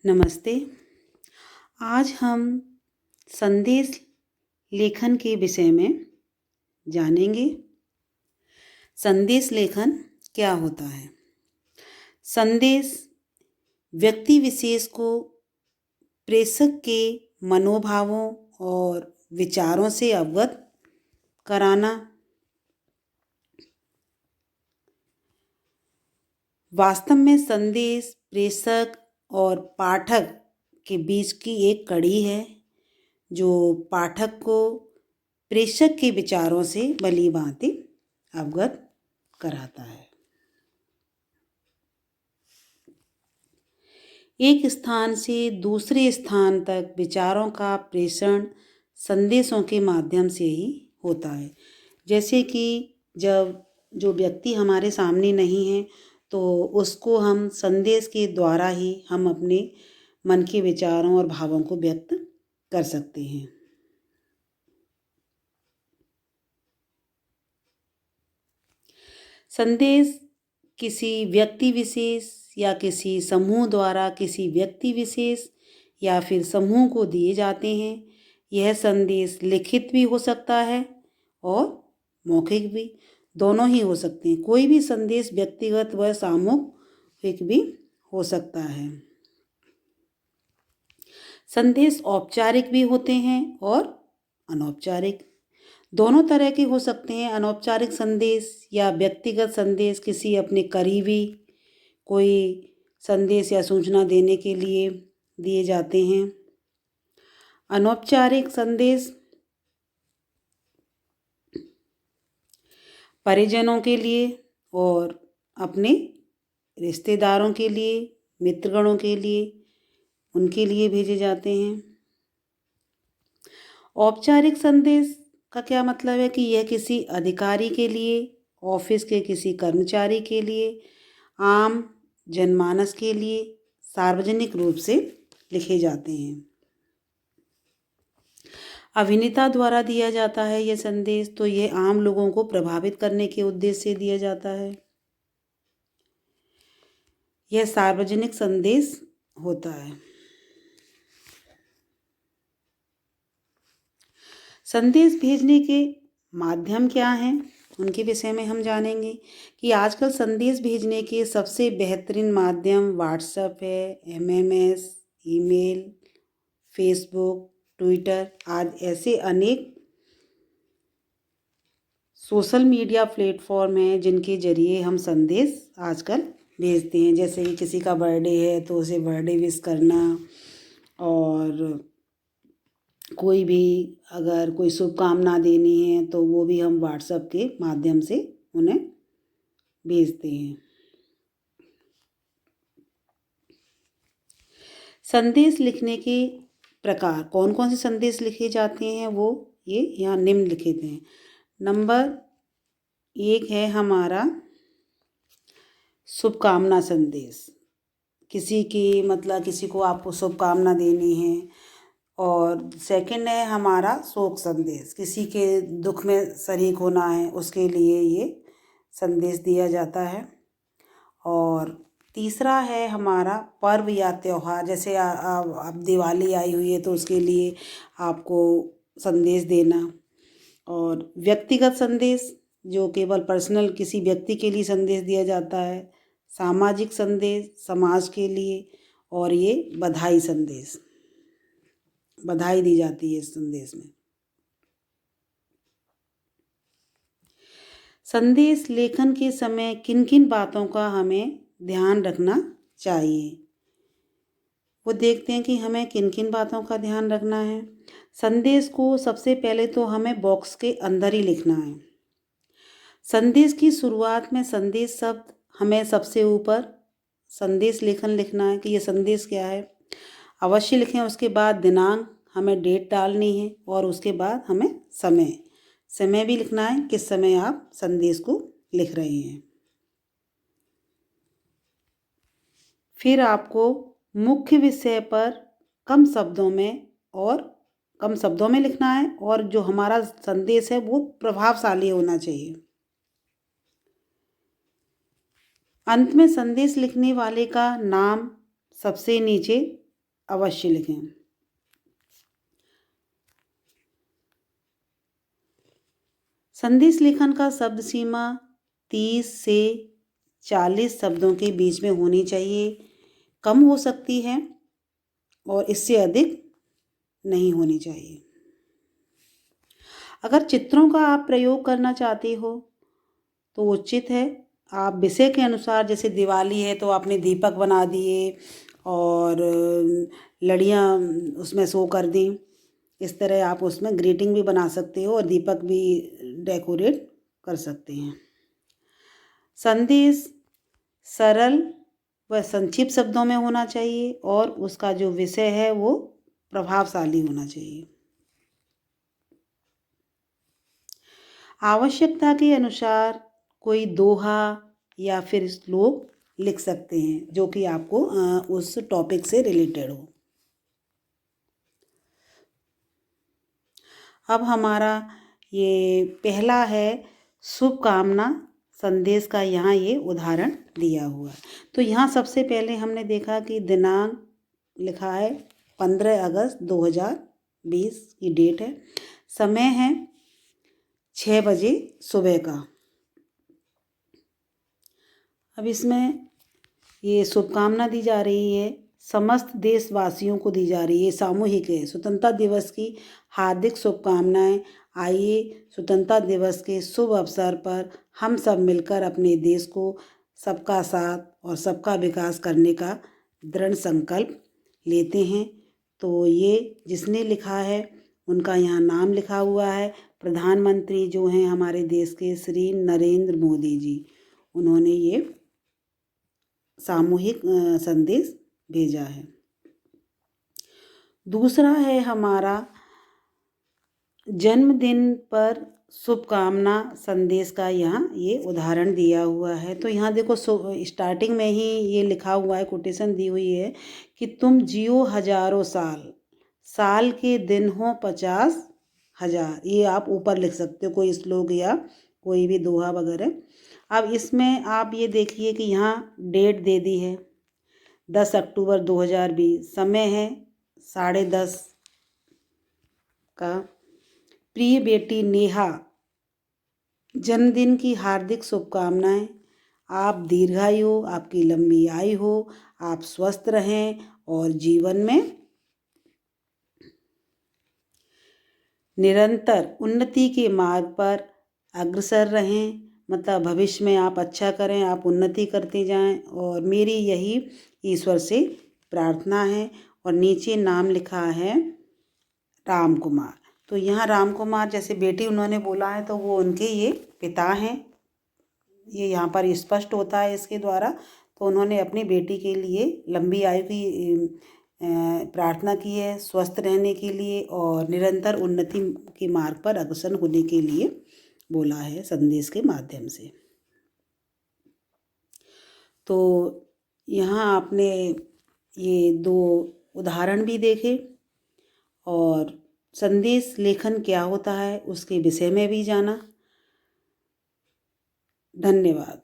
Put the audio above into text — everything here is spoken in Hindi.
नमस्ते। आज हम संदेश लेखन के विषय में जानेंगे। संदेश लेखन क्या होता है? संदेश व्यक्ति विशेष को प्रेषक के मनोभावों और विचारों से अवगत कराना। वास्तव में संदेश प्रेषक और पाठक के बीच की एक कड़ी है जो पाठक को प्रेषक के विचारों से भली भांति अवगत कराता है। एक स्थान से दूसरे स्थान तक विचारों का प्रेषण संदेशों के माध्यम से ही होता है। जैसे कि जब जो व्यक्ति हमारे सामने नहीं है तो उसको हम संदेश के द्वारा ही हम अपने मन के विचारों और भावों को व्यक्त कर सकते हैं। संदेश किसी व्यक्ति विशेष या किसी समूह द्वारा किसी व्यक्ति विशेष या फिर समूह को दिए जाते हैं। यह संदेश लिखित भी हो सकता है और मौखिक भी, दोनों ही हो सकते हैं। कोई भी संदेश व्यक्तिगत व सामूहिक भी हो सकता है। संदेश औपचारिक भी होते हैं और अनौपचारिक, दोनों तरह के हो सकते हैं। अनौपचारिक संदेश या व्यक्तिगत संदेश किसी अपने करीबी कोई संदेश या सूचना देने के लिए दिए जाते हैं। अनौपचारिक संदेश परिजनों के लिए और अपने रिश्तेदारों के लिए, मित्रगणों के लिए, उनके लिए भेजे जाते हैं। औपचारिक संदेश का क्या मतलब है कि यह किसी अधिकारी के लिए, ऑफिस के किसी कर्मचारी के लिए, आम जनमानस के लिए सार्वजनिक रूप से लिखे जाते हैं। अभिनेता द्वारा दिया जाता है यह संदेश, तो यह आम लोगों को प्रभावित करने के उद्देश्य से दिया जाता है। यह सार्वजनिक संदेश होता है। संदेश भेजने के माध्यम क्या हैं, उनके विषय में हम जानेंगे कि आजकल संदेश भेजने के सबसे बेहतरीन माध्यम व्हाट्सएप है, MMS, ईमेल, फेसबुक, ट्विटर आदि ऐसे अनेक सोशल मीडिया प्लेटफॉर्म हैं जिनके जरिए हम संदेश आजकल भेजते हैं। जैसे कि किसी का बर्थडे है तो उसे बर्थडे विश करना, और कोई भी अगर कोई शुभकामना देनी है तो वो भी हम व्हाट्सएप के माध्यम से उन्हें भेजते हैं। संदेश लिखने के प्रकार, कौन कौन से संदेश लिखे जाते हैं वो ये यहाँ निम्नलिखित हैं। नंबर 1 है हमारा शुभकामना संदेश। किसी को आपको शुभकामना देनी है। और सेकंड है हमारा शोक संदेश, किसी के दुख में शरीक होना है उसके लिए ये संदेश दिया जाता है। और तीसरा है हमारा पर्व या त्यौहार, जैसे अब दिवाली आई हुई है तो उसके लिए आपको संदेश देना। और व्यक्तिगत संदेश जो केवल पर्सनल किसी व्यक्ति के लिए संदेश दिया जाता है। सामाजिक संदेश समाज के लिए। और ये बधाई संदेश, बधाई दी जाती है इस संदेश में। संदेश लेखन के समय किन किन बातों का हमें ध्यान रखना चाहिए, वो देखते हैं कि हमें किन किन बातों का ध्यान रखना है। संदेश को सबसे पहले तो हमें बॉक्स के अंदर ही लिखना है। संदेश की शुरुआत में संदेश शब्द हमें सबसे ऊपर संदेश लेखन लिखना है कि ये संदेश क्या है, अवश्य लिखें। उसके बाद दिनांक, हमें डेट डालनी है। और उसके बाद हमें समय भी लिखना है, किस समय आप संदेश को लिख रहे हैं। फिर आपको मुख्य विषय पर कम शब्दों में लिखना है, और जो हमारा संदेश है वो प्रभावशाली होना चाहिए। अंत में संदेश लिखने वाले का नाम सबसे नीचे अवश्य लिखें। संदेश लेखन का शब्द सीमा 30 से 40 शब्दों के बीच में होनी चाहिए, कम हो सकती है और इससे अधिक नहीं होनी चाहिए। अगर चित्रों का आप प्रयोग करना चाहते हो तो उचित है आप विषय के अनुसार, जैसे दिवाली है तो आपने दीपक बना दिए और लड़ियाँ उसमें शो कर दी, इस तरह आप उसमें ग्रीटिंग भी बना सकते हो और दीपक भी डेकोरेट कर सकते हैं। संदेश सरल व संक्षिप्त शब्दों में होना चाहिए और उसका जो विषय है वो प्रभावशाली होना चाहिए। आवश्यकता के अनुसार कोई दोहा या फिर श्लोक लिख सकते हैं जो कि आपको उस टॉपिक से रिलेटेड हो। अब हमारा ये पहला है शुभकामना संदेश का, यहाँ ये उदाहरण दिया हुआ है। तो यहाँ सबसे पहले हमने देखा कि दिनांक लिखा है 15 अगस्त 2020 की डेट है, समय है 6 बजे सुबह का। अब इसमें ये शुभकामना दी जा रही है, समस्त देशवासियों को दी जा रही है, सामूहिक है। स्वतंत्रता दिवस की हार्दिक शुभकामनाएं। आइए स्वतंत्रता दिवस के शुभ अवसर पर हम सब मिलकर अपने देश को सबका साथ और सबका विकास करने का दृढ़ संकल्प लेते हैं। तो ये जिसने लिखा है उनका यहाँ नाम लिखा हुआ है, प्रधानमंत्री जो हैं हमारे देश के श्री नरेंद्र मोदी जी, उन्होंने ये सामूहिक संदेश भेजा है। दूसरा है हमारा जन्मदिन पर शुभकामना संदेश का, यहाँ ये उदाहरण दिया हुआ है। तो यहाँ देखो स्टार्टिंग में ही ये लिखा हुआ है, कोटेशन दी हुई है कि तुम जियो हजारों साल, साल के दिन हो 50,000। ये आप ऊपर लिख सकते हो कोई श्लोक या कोई भी दोहा वगैरह। अब इसमें आप ये देखिए कि यहाँ डेट दे दी है 10 अक्टूबर 2020, समय है 10:30 का। प्रिय बेटी नेहा, जन्मदिन की हार्दिक शुभकामनाएं। आप दीर्घायु हो, आपकी लंबी आयु हो, आप स्वस्थ रहें और जीवन में निरंतर उन्नति के मार्ग पर अग्रसर रहें। मतलब भविष्य में आप अच्छा करें, आप उन्नति करते जाएं और मेरी यही ईश्वर से प्रार्थना है। और नीचे नाम लिखा है राम कुमार। तो यहाँ राम कुमार जैसे बेटी उन्होंने बोला है तो वो उनके ये पिता हैं, ये यहाँ पर स्पष्ट होता है इसके द्वारा। तो उन्होंने अपनी बेटी के लिए लंबी आयु की प्रार्थना की है, स्वस्थ रहने के लिए और निरंतर उन्नति के मार्ग पर अग्रसर होने के लिए बोला है संदेश के माध्यम से। तो यहाँ आपने ये 2 उदाहरण भी देखे और संदेश लेखन क्या होता है उसके विषय में भी जाना। धन्यवाद।